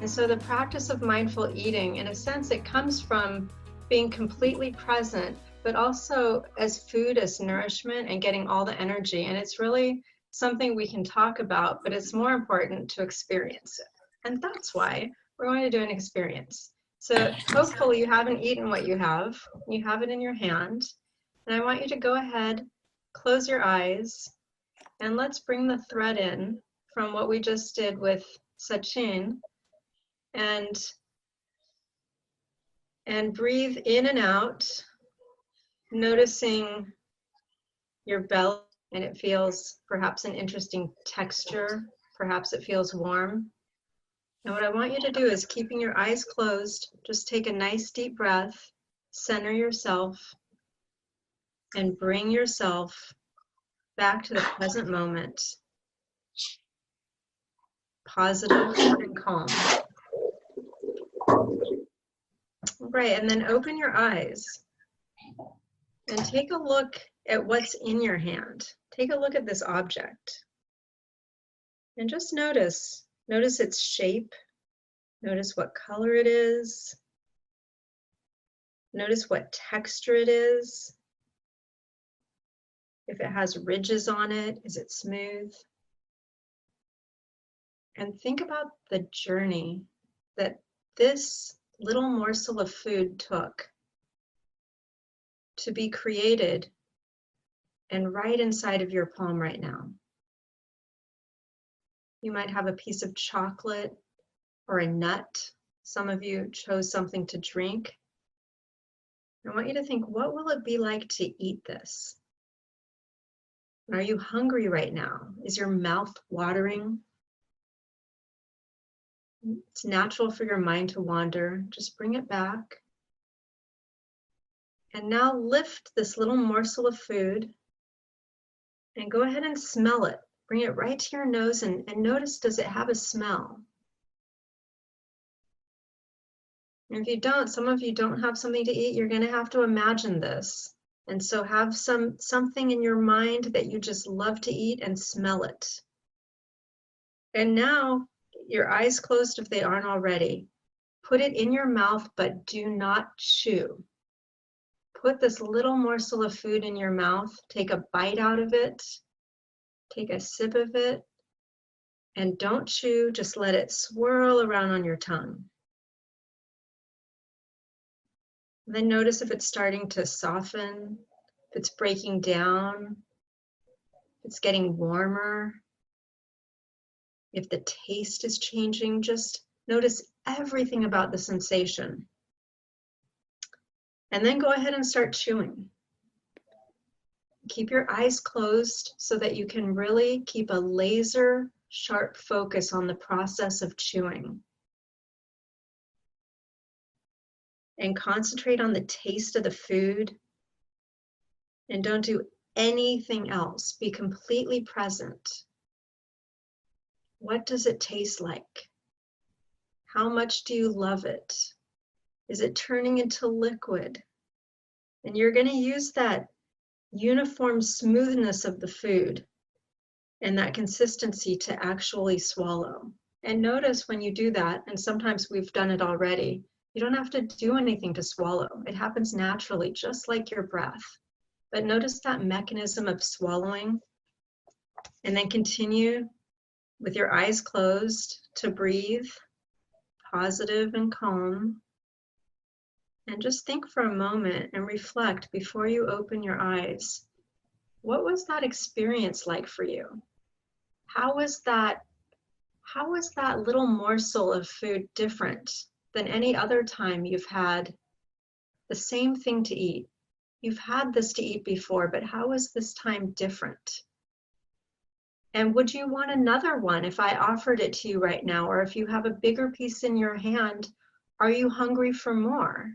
And so the practice of mindful eating, in a sense, it comes from being completely present, but also as food, as nourishment, and getting all the energy. And it's really something we can talk about, but it's more important to experience it. And that's why we're going to do an experience. So hopefully you haven't eaten what you have it in your hand. And I want you to go ahead, close your eyes, and let's bring the thread in from what we just did with Sachin, and breathe in and out, noticing your belly, and it feels perhaps an interesting texture, perhaps it feels warm. And what I want you to do is, keeping your eyes closed, just take a nice deep breath, center yourself, and bring yourself back to the present moment, positive and calm. Right, and then open your eyes and take a look at what's in your hand. Take a look at this object and just notice its shape. Notice what color it is. Notice what texture it is. If it has ridges on it, is it smooth? And think about the journey that this little morsel of food took to be created and right inside of your palm right now. You might have a piece of chocolate or a nut. Some of you chose something to drink. I want you to think, what will it be like to eat this? Are you hungry right now? Is your mouth watering? It's natural for your mind to wander. Just bring it back. And now lift this little morsel of food and go ahead and smell it. Bring it right to your nose and notice, does it have a smell? And if you don't, some of you don't have something to eat, you're going to have to imagine this. And so have something in your mind that you just love to eat and smell it. And now, your eyes closed if they aren't already, put it in your mouth, but do not chew. Put this little morsel of food in your mouth, take a bite out of it, take a sip of it, and don't chew, just let it swirl around on your tongue. And then notice if it's starting to soften, if it's breaking down, if it's getting warmer, if the taste is changing. Just notice everything about the sensation. And then go ahead and start chewing. Keep your eyes closed so that you can really keep a laser sharp focus on the process of chewing. And concentrate on the taste of the food. And don't do anything else. Be completely present. What does it taste like? How much do you love it? Is it turning into liquid? And you're going to use that uniform smoothness of the food and that consistency to actually swallow. And notice when you do that, and sometimes we've done it already, you don't have to do anything to swallow. It happens naturally, just like your breath. But notice that mechanism of swallowing, and then continue with your eyes closed to breathe, positive and calm. And just think for a moment and reflect before you open your eyes. What was that experience like for you? How was that little morsel of food different than any other time you've had the same thing to eat? You've had this to eat before, but how was this time different? And would you want another one if I offered it to you right now? Or if you have a bigger piece in your hand, are you hungry for more?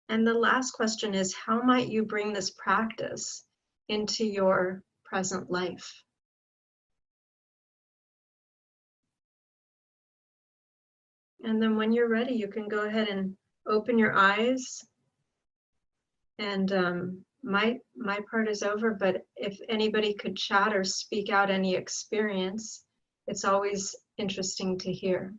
And the last question is, how might you bring this practice into your present life? And then when you're ready, you can go ahead and open your eyes. And my part is over, but if anybody could chat or speak out any experience, it's always interesting to hear.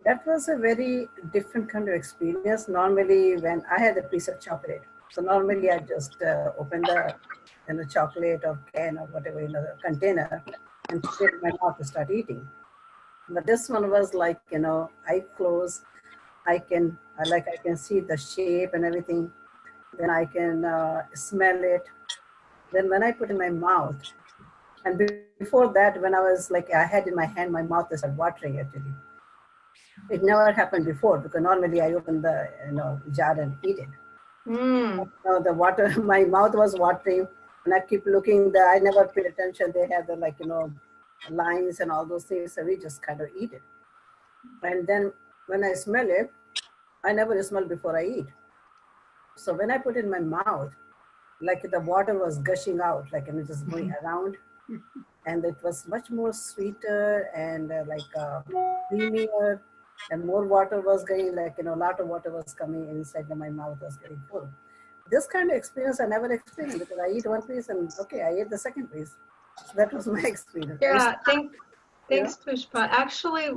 That was a very different kind of experience. Normally, when I had a piece of chocolate, so normally I just open the chocolate or can or whatever in the container and put it in my mouth to start eating. But this one was like, eye closed. I can see the shape and everything. Then I can smell it. Then when I put in my mouth, and before that, when I was like, I had in my hand, my mouth started watering actually. It never happened before because normally I open the jar and eat it. The water, my mouth was watering, and I keep looking. I never paid attention. They have the lines and all those things, so we just kind of eat it. And then when I smell it, I never smell before I eat. So when I put it in my mouth, like the water was gushing out, like just going around, and it was much more sweeter and creamier, and more water was going, a lot of water was coming inside my mouth was getting full. This kind of experience I never experienced because I eat one piece and okay, I ate the second piece. So that was my experience. Yeah, thanks, Pushpa. Actually,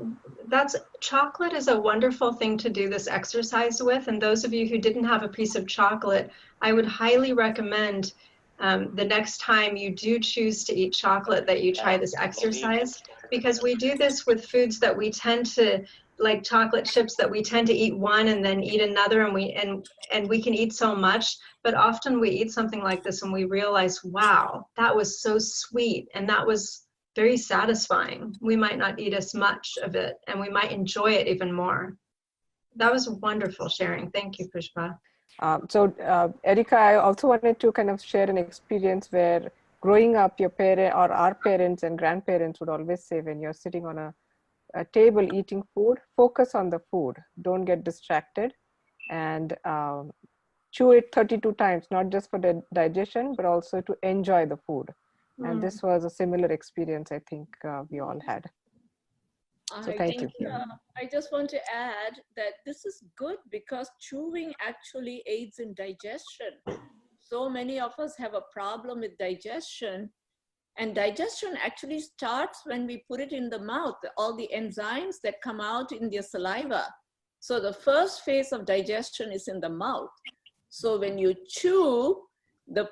chocolate is a wonderful thing to do this exercise with. And those of you who didn't have a piece of chocolate, I would highly recommend the next time you do choose to eat chocolate that you try this exercise, because we do this with foods that we tend to, like chocolate chips, that we tend to eat one and then eat another, and we can eat so much, but often we eat something like this and we realize, wow, that was so sweet and that was very satisfying. We might not eat as much of it and we might enjoy it even more. That was wonderful sharing. Thank you, Pushpa. Erica, I also wanted to kind of share an experience where growing up, your parent or our parents and grandparents would always say, when you're sitting on a table eating food, focus on the food, don't get distracted, and chew it 32 times, not just for the digestion, but also to enjoy the food. And this was a similar experience I think we all had. So thank you. I just want to add that this is good because chewing actually aids in digestion. So many of us have a problem with digestion, and digestion actually starts when we put it in the mouth, all the enzymes that come out in the saliva. So the first phase of digestion is in the mouth. So when you chew, the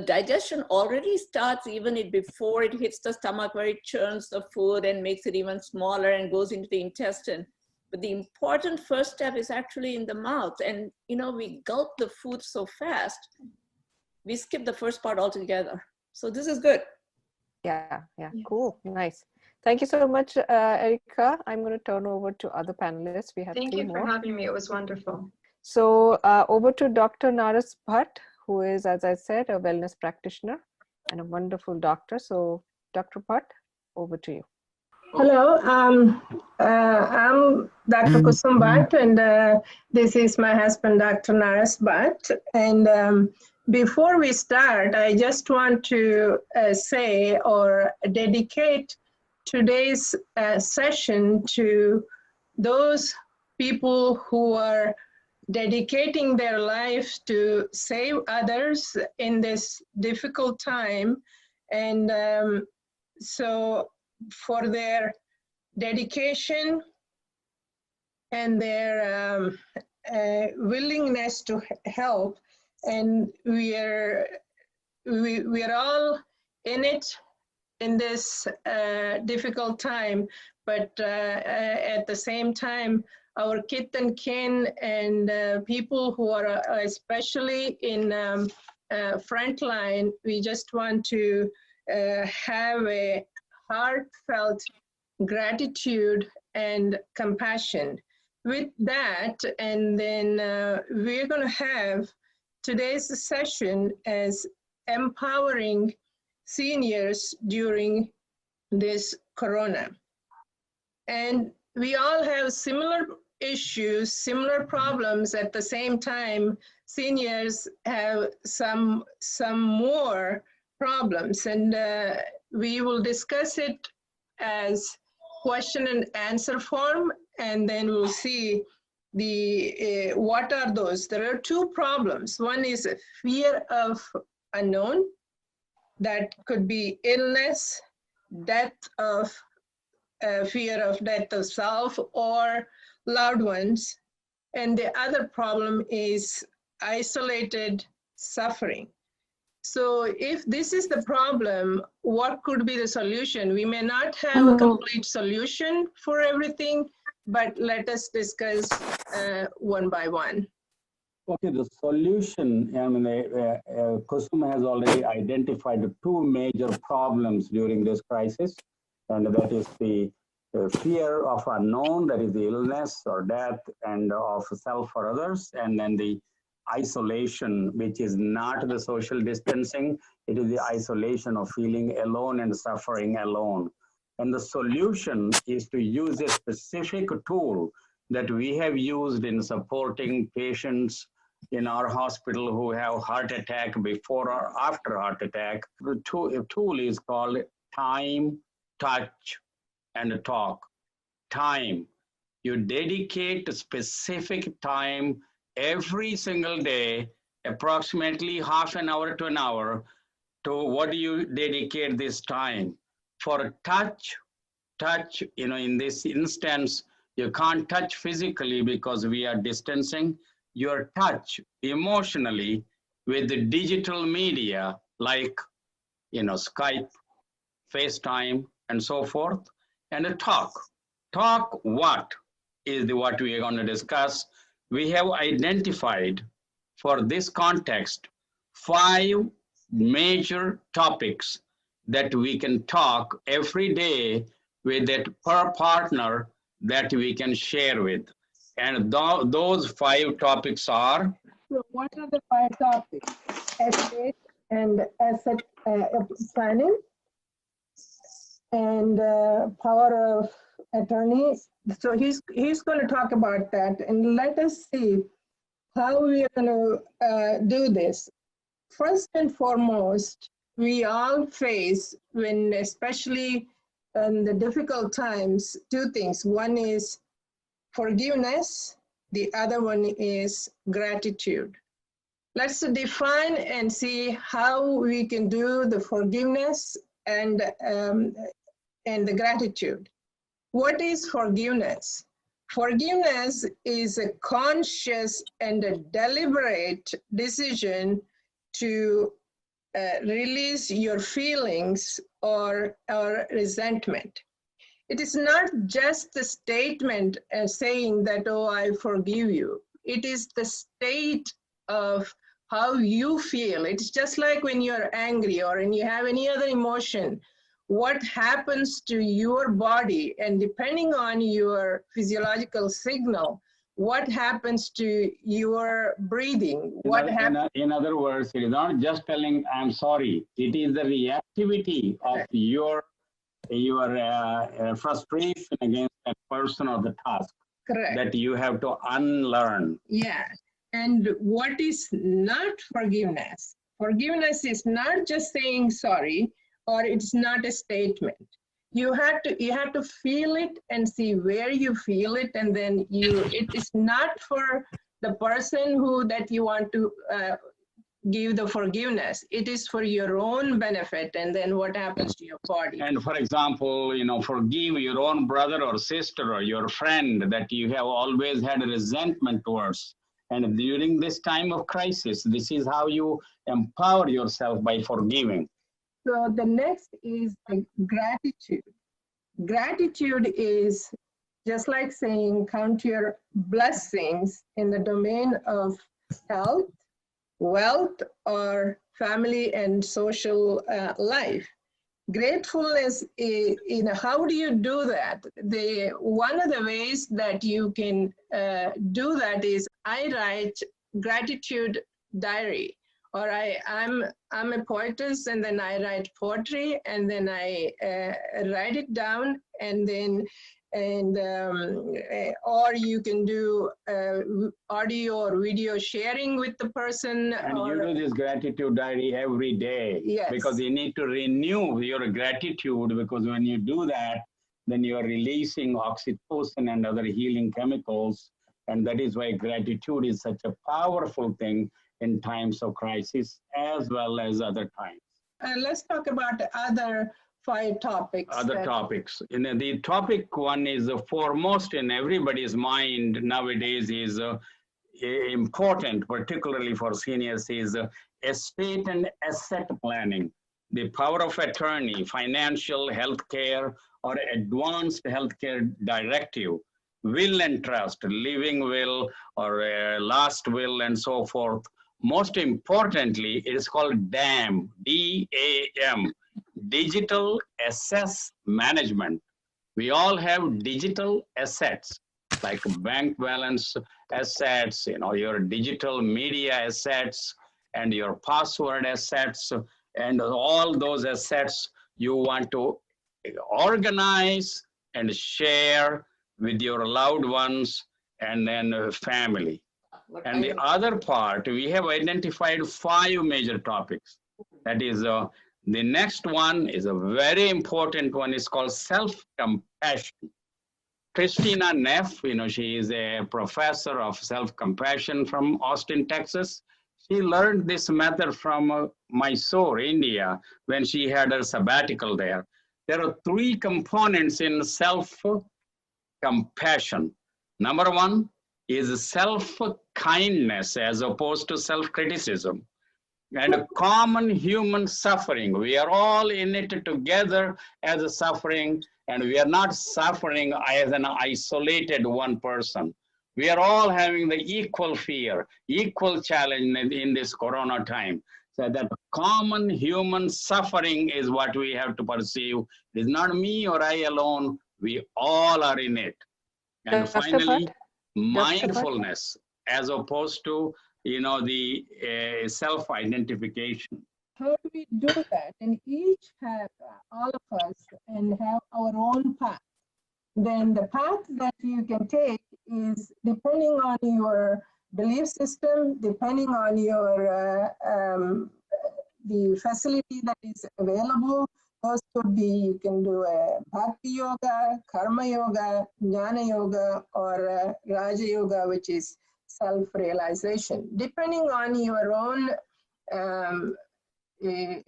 digestion already starts even before it hits the stomach, where it churns the food and makes it even smaller and goes into the intestine. But the important first step is actually in the mouth. And we gulp the food so fast, we skip the first part altogether. So this is good. Yeah, cool, nice. Thank you so much, Erica. I'm going to turn over to other panelists. We have Thank you for having me. It was wonderful. So over to Dr. Naras Bhatt, who is, as I said, a wellness practitioner and a wonderful doctor. So Dr. Bhatt, over to you. Hello, I'm Dr. Kusum Bhatt, and this is my husband, Dr. Naras Bhatt. And before we start, I just want to say or dedicate today's session to those people who are dedicating their lives to save others in this difficult time. And so for their dedication and their willingness to help, and we are all in it in this difficult time, but at the same time, our kith and kin and people who are especially in frontline, we just want to have a heartfelt gratitude and compassion. With that, and then we're going to have today's session as empowering seniors during this corona. And we all have similar issues, similar problems. At the same time, seniors have some more problems, and we will discuss it as question and answer form, and then we'll see what are those. There are two problems. One is a fear of unknown. That could be illness, death of fear of death of self or loved ones. And the other problem is isolated suffering. So if this is the problem, what could be the solution? We may not have a complete solution for everything, but let us discuss one by one. Okay, the solution, I mean, Kusum has already identified two major problems during this crisis, and that is the fear of unknown, that is the illness or death, and of self or others, and then the isolation, which is not the social distancing, it is the isolation of feeling alone and suffering alone. And the solution is to use a specific tool that we have used in supporting patients in our hospital who have heart attack before or after heart attack. The tool is called time, touch, and talk. Time. You dedicate a specific time every single day, approximately half an hour to an hour, to what do you dedicate this time? For touch, in this instance, you can't touch physically because we are distancing. Your touch emotionally with the digital media like, Skype, FaceTime, and so forth. And a talk. Talk what is what we are going to discuss. We have identified for this context 5 major topics that we can talk every day with that per partner that we can share with. And those 5 topics are? So what are the 5 topics? Estate and asset planning and power of attorney. So he's going to talk about that, and let us see how we are going to do this. First and foremost, we all face, when especially in the difficult times, 2 things. One is forgiveness. The other one is gratitude. Let's define and see how we can do the forgiveness and the gratitude. What is forgiveness? Forgiveness is a conscious and a deliberate decision to release your feelings or resentment. It is not just the statement saying that, oh, I forgive you. It is the state of how you feel. It's just like when you're angry or when you have any other emotion, what happens to your body, and depending on your physiological signal, what happens to your breathing? In other words, it is not just telling I'm sorry. It is the reactivity of your frustration against that person or the task. Correct. That you have to unlearn. Yeah. And what is not forgiveness? Forgiveness is not just saying sorry, or it's not a statement. You have to feel it and see where you feel it, and then it is not for the person that you want to give the forgiveness. It is for your own benefit, and then what happens to your body. And for example, forgive your own brother or sister or your friend that you have always had a resentment towards. And during this time of crisis, this is how you empower yourself, by forgiving. So the next is gratitude. Gratitude is just like saying count your blessings in the domain of health, wealth, or family and social life. Gratefulness is, how do you do that? One of the ways that you can do that is I write gratitude diary. Or I'm a poetess, and then I write poetry, and then I write it down, and then or you can do audio or video sharing with the person. And you do this gratitude diary every day. Yes. Because you need to renew your gratitude, because when you do that, then you are releasing oxytocin and other healing chemicals, and that is why gratitude is such a powerful thing in times of crisis as well as other times. Let's talk about other 5 topics. Other topics. And the topic one is foremost in everybody's mind nowadays is important, particularly for seniors, is estate and asset planning. The power of attorney, financial, healthcare, or advanced healthcare directive, will and trust, living will or last will and so forth. Most importantly, it is called DAM, D-A-M, Digital Assets Management. We all have digital assets like bank balance assets, your digital media assets and your password assets, and all those assets you want to organize and share with your loved ones and then family. And the other part, we have identified 5 major topics. That is, the next one is a very important one. It's called self-compassion. Christina Neff, she is a professor of self-compassion from Austin, Texas. She learned this method from Mysore, India, when she had her sabbatical there. There are 3 components in self-compassion. Number 1 is self-kindness as opposed to self-criticism. And a common human suffering. We are all in it together as a suffering, and we are not suffering as an isolated one person. We are all having the equal fear, equal challenge in this corona time. So that common human suffering is what we have to perceive. It is not me or I alone. We all are in it. And finally, mindfulness as opposed to, the self-identification. How do we do that? And each have, all of us, and have our own path. Then the path that you can take is depending on your belief system, depending on your the facility that is available. Those could be, you can do a Bhakti Yoga, Karma Yoga, Jnana Yoga, or Raja Yoga, which is self-realization. Depending on your own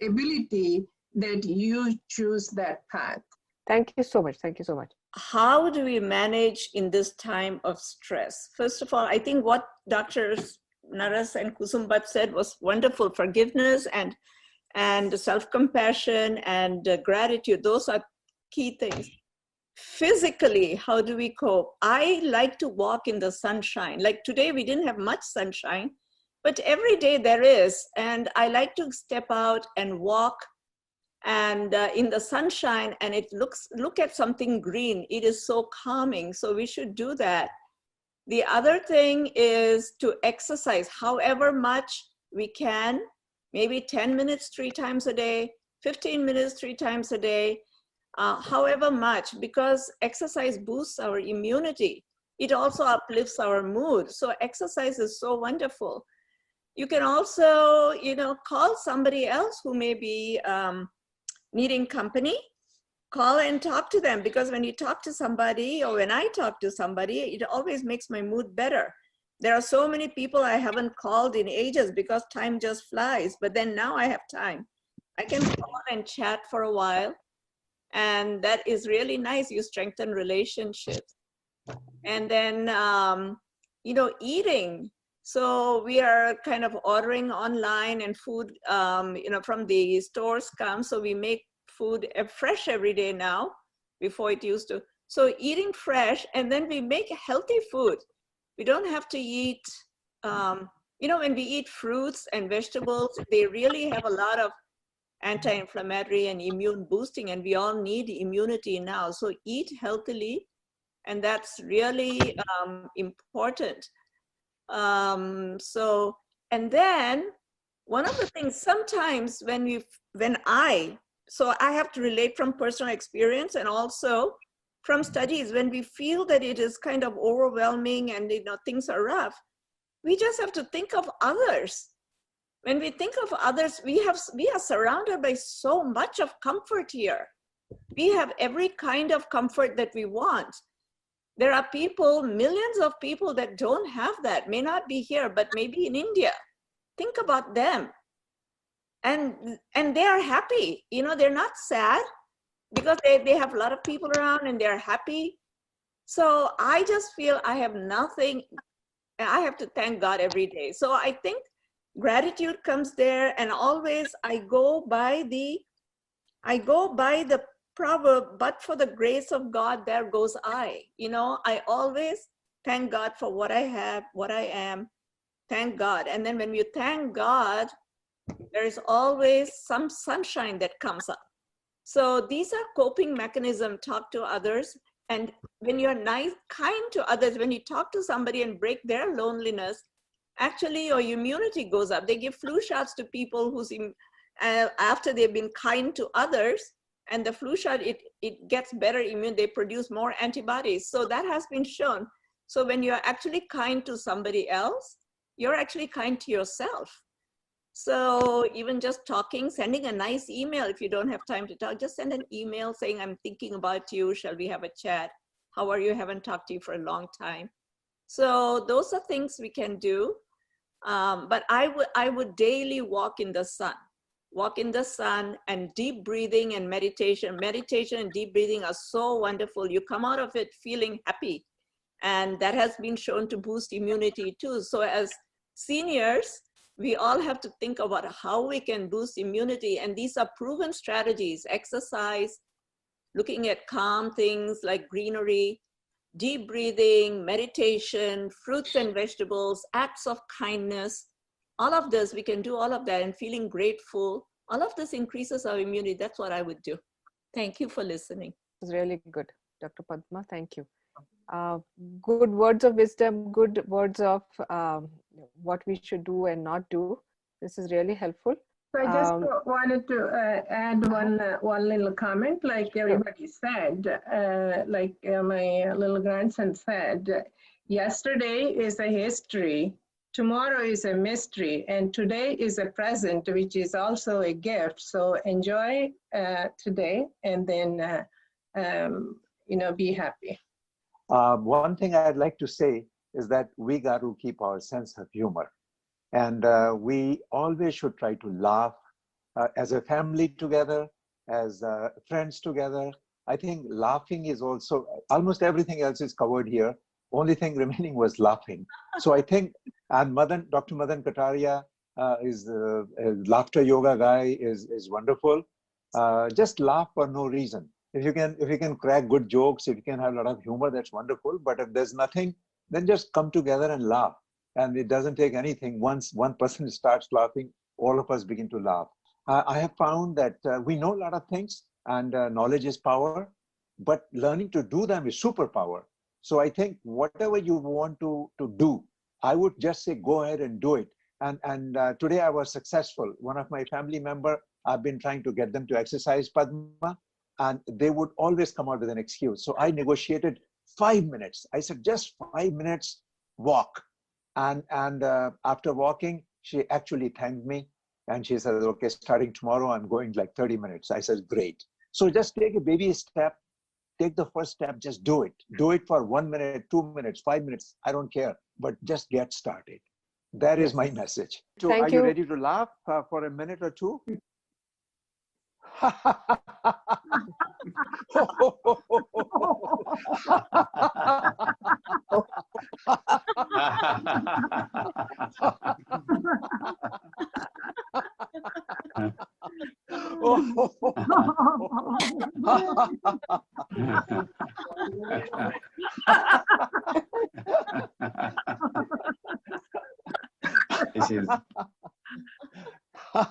ability, that you choose that path. Thank you so much. Thank you so much. How do we manage in this time of stress? First of all, I think what Drs. Naras and Kusum said was wonderful. Forgiveness and self-compassion and gratitude, those are key things. Physically, how do we cope? I like to walk in the sunshine. Like today, we didn't have much sunshine, but every day there is. And I like to step out and walk and in the sunshine, and look at something green. It is so calming. So we should do that. The other thing is to exercise however much we can, maybe 10 minutes 3 times a day, 15 minutes 3 times a day, however much, because exercise boosts our immunity. It also uplifts our mood. So exercise is so wonderful. You can also, call somebody else who may be needing company. Call and talk to them, because when you talk to somebody, or when I talk to somebody, it always makes my mood better. There are so many people I haven't called in ages because time just flies, but then now I have time. I can call and chat for a while, and that is really nice. You strengthen relationships. And then, eating. So we are kind of ordering online, and food, from the stores comes. So we make food fresh every day now, before it used to. So eating fresh, and then we make healthy food. We don't have to eat, when we eat fruits and vegetables, they really have a lot of anti-inflammatory and immune boosting, and we all need immunity now. So eat healthily, and that's really important. And then one of the things sometimes so I have to relate from personal experience and also from studies, when we feel that it is kind of overwhelming and things are rough, we just have to think of others. When we think of others, we are surrounded by so much of comfort here. We have every kind of comfort that we want. There are people, millions of people that don't have that, may not be here, but maybe in India. Think about them. And they are happy, they're not sad. because they have a lot of people around and they're happy. So I just feel I have nothing, and I have to thank God every day. So I think gratitude comes there, and always I go by the proverb, but for the grace of God, there goes I. You know, I always thank God for what I have, what I am. Thank God. And then when you thank God, there is always some sunshine that comes up. So these are coping mechanisms. Talk to others. And when you're nice, kind to others, when you talk to somebody and break their loneliness, actually your immunity goes up. They give flu shots to people who's after they've been kind to others, and the flu shot, it gets better immune. They produce more antibodies. So that has been shown. So when you're actually kind to somebody else, you're actually kind to yourself. So even just talking, sending a nice email, if you don't have time to talk, just send an email saying, I'm thinking about you. Shall we have a chat? How are you? Haven't talked to you for a long time. So those are things we can do. But I would daily walk in the sun. Walk in the sun, and deep breathing and meditation. Meditation and deep breathing are so wonderful. You come out of it feeling happy. And that has been shown to boost immunity too. So as seniors, we all have to think about how we can boost immunity. And these are proven strategies: exercise, looking at calm things like greenery, deep breathing, meditation, fruits and vegetables, acts of kindness. All of this, we can do all of that, and feeling grateful. All of this increases our immunity. That's what I would do. Thank you for listening. It was really good, Dr. Padma. Thank you. Good words of wisdom, good words of what we should do and not do. This is really helpful. So I just wanted to add one little comment, like everybody said, my little grandson said, yesterday is a history, tomorrow is a mystery, and today is a present, which is also a gift. So enjoy today, and then, be happy. One thing I'd like to say is that we got to keep our sense of humor. And we always should try to laugh as a family together, as friends together. I think laughing is also, almost everything else is covered here. Only thing remaining was laughing. So I think, and Dr. Madan Kataria is a laughter yoga guy, is wonderful. Just laugh for no reason. If you can crack good jokes, if you can have a lot of humor, that's wonderful. But if there's nothing, then just come together and laugh. And it doesn't take anything. Once one person starts laughing, all of us begin to laugh. I have found that we know a lot of things, and knowledge is power, but learning to do them is superpower. So I think whatever you want to do, I would just say, go ahead and do it. And today I was successful. One of my family member, I've been trying to get them to exercise, Padma, and they would always come out with an excuse. So I negotiated 5 minutes. I said, just 5 minutes walk. And after walking, she actually thanked me. And she said, okay, starting tomorrow, I'm going like 30 minutes. I said, great. So just take a baby step. Take the first step, just do it. Do it for 1 minute, 2 minutes, 5 minutes. I don't care, but just get started. That is my message. So Thank are you ready to laugh for a minute or two?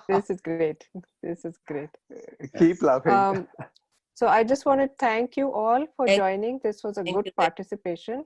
This is great. This is great. Keep laughing. So I just want to thank you all for joining. This was a good participation.